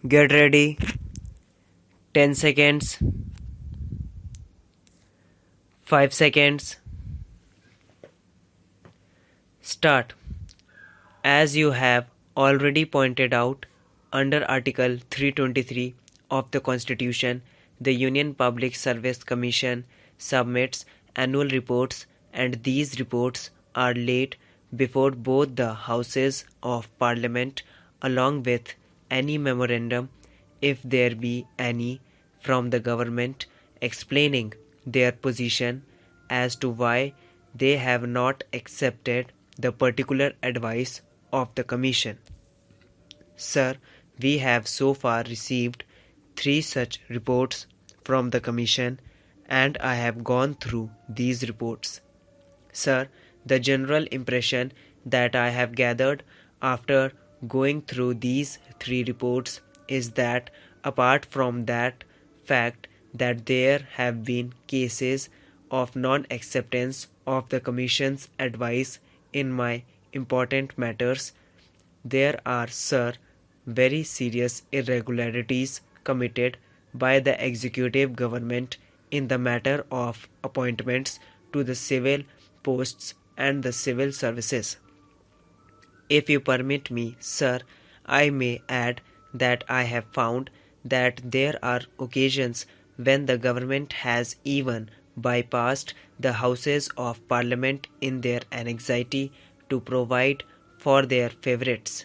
Get ready. 10 seconds. 5 seconds. Start. As you have already pointed out, under Article 323 of the Constitution, the Union Public Service Commission submits annual reports, and these reports are laid before both the Houses of Parliament along with any memorandum, if there be any, from the government explaining their position as to why they have not accepted the particular advice of the Commission. Sir, we have so far received 3 such reports from the Commission, and I have gone through these reports. Sir, the general impression that I have gathered after going through these 3 reports is that, apart from that fact that there have been cases of non-acceptance of the Commission's advice in my important matters, there are, sir, very serious irregularities committed by the executive government in the matter of appointments to the civil posts and the civil services. If you permit me, sir, I may add that I have found that there are occasions when the government has even bypassed the Houses of Parliament in their anxiety to provide for their favourites.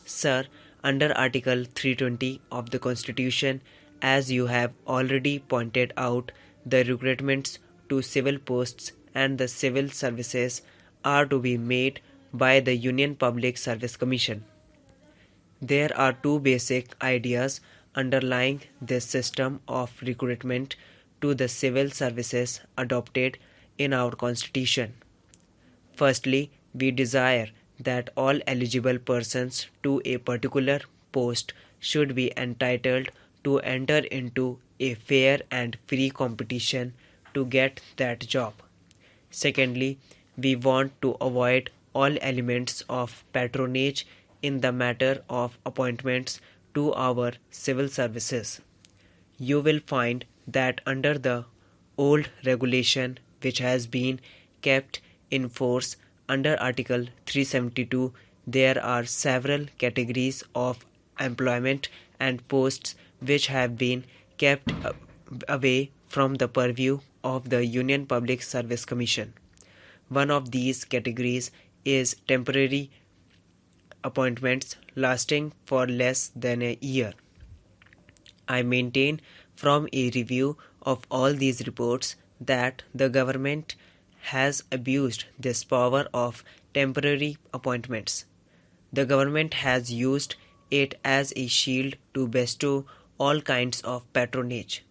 Sir, under Article 320 of the Constitution, as you have already pointed out, the recruitments to civil posts and the civil services are to be made by the Union Public Service Commission. There are 2 basic ideas underlying this system of recruitment to the civil services adopted in our Constitution. Firstly, we desire that all eligible persons to a particular post should be entitled to enter into a fair and free competition to get that job. Secondly, we want to avoid all elements of patronage in the matter of appointments to our civil services. You will find that under the old regulation, which has been kept in force under Article 372, there are several categories of employment and posts which have been kept away from the purview of the Union Public Service Commission. One of these categories is temporary appointments lasting for less than a year. I maintain from a review of all these reports that the government has abused this power of temporary appointments. The government has used it as a shield to bestow all kinds of patronage.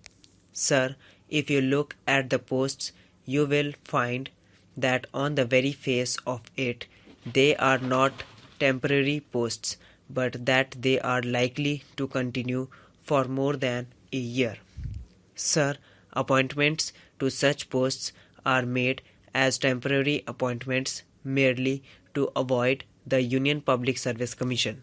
Sir, if you look at the posts, you will find that on the very face of it, they are not temporary posts, but that they are likely to continue for more than a year. Sir, appointments to such posts are made as temporary appointments merely to avoid the Union Public Service Commission.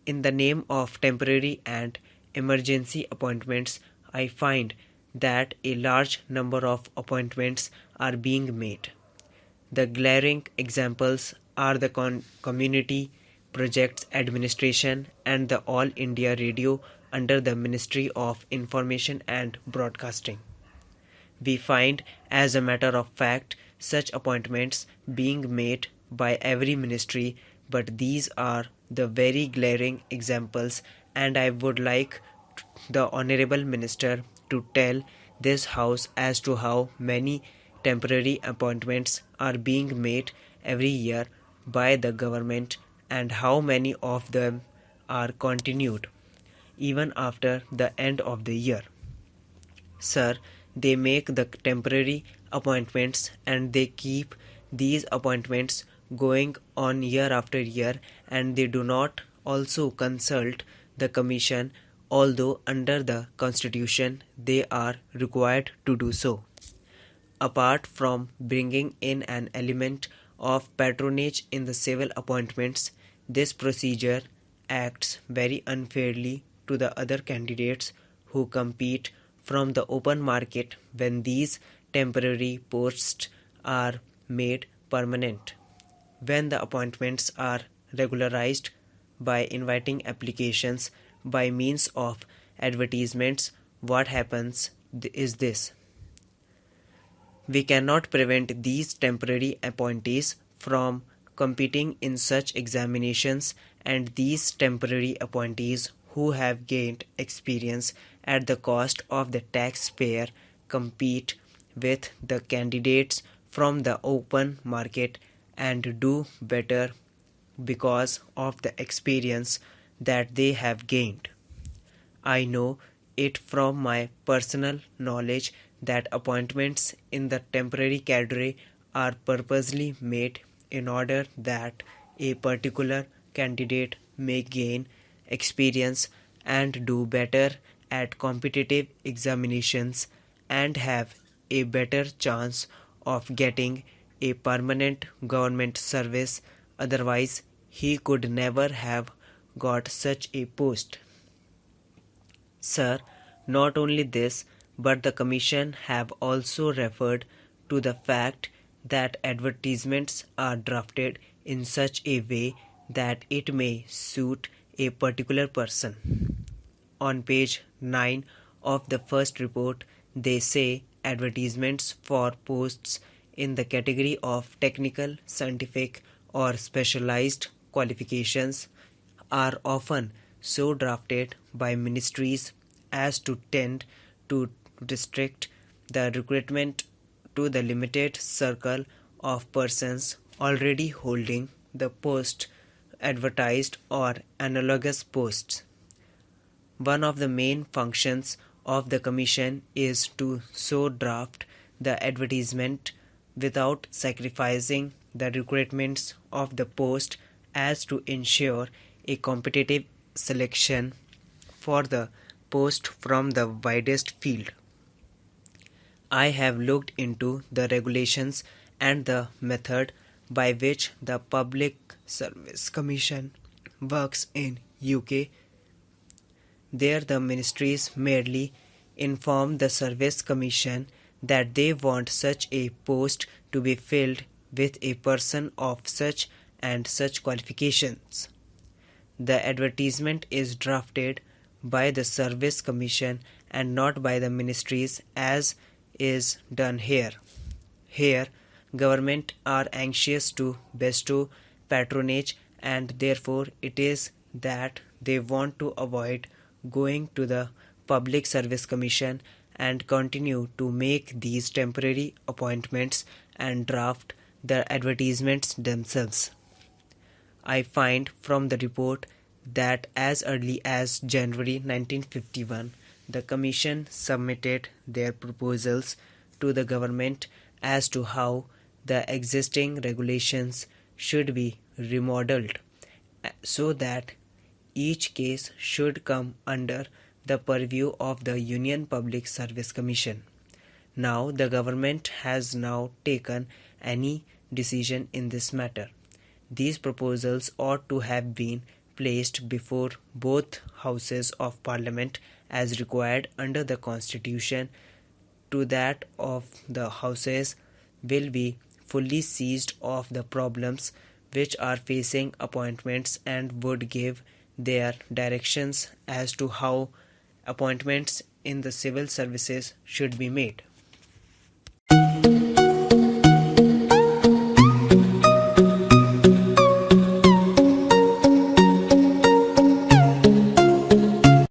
In the name of temporary and emergency appointments, I find that a large number of appointments are being made. The glaring examples are the Community Projects Administration and the All India Radio under the Ministry of Information and Broadcasting. We find, as a matter of fact, such appointments being made by every ministry, but these are the very glaring examples, and I would like the Honourable Minister to tell this House as to how many temporary appointments are being made every year by the government and how many of them are continued even after the end of the year. Sir, they make the temporary appointments and they keep these appointments going on year after year, and they do not also consult the Commission, although under the Constitution they are required to do so. Apart from bringing in an element of patronage in the civil appointments, this procedure acts very unfairly to the other candidates who compete from the open market when these temporary posts are made permanent. When the appointments are regularized by inviting applications by means of advertisements, what happens is this. We cannot prevent these temporary appointees from competing in such examinations, and these temporary appointees who have gained experience at the cost of the taxpayer compete with the candidates from the open market and do better because of the experience that they have gained. I know it from my personal knowledge that appointments in the temporary cadre are purposely made in order that a particular candidate may gain experience and do better at competitive examinations and have a better chance of getting a permanent government service. Otherwise, he could never have got such a post. Sir, not only this, but the Commission have also referred to the fact that advertisements are drafted in such a way that it may suit a particular person. On page 9 of the first report, they say advertisements for posts in the category of technical, scientific, or specialized qualifications are often so drafted by ministries as to tend to restrict the recruitment to the limited circle of persons already holding the post advertised or analogous posts. One of the main functions of the Commission is to so draft the advertisement without sacrificing the requirements of the post as to ensure a competitive selection for the post from the widest field. I have looked into the regulations and the method by which the Public Service Commission works in UK. There the ministries merely inform the Service Commission that they want such a post to be filled with a person of such and such qualifications. The advertisement is drafted by the Service Commission and not by the ministries as is done here. Here, government are anxious to bestow patronage, and therefore it is that they want to avoid going to the Public Service Commission and continue to make these temporary appointments and draft the advertisements themselves. I find from the report that as early as January 1951, the Commission submitted their proposals to the government as to how the existing regulations should be remodeled so that each case should come under the purview of the Union Public Service Commission. Now the government has now taken any decision in this matter. These proposals ought to have been placed before both houses of Parliament as required under the Constitution. To that of the houses will be fully seized of the problems which are facing appointments and would give their directions as to how appointments in the civil services should be made.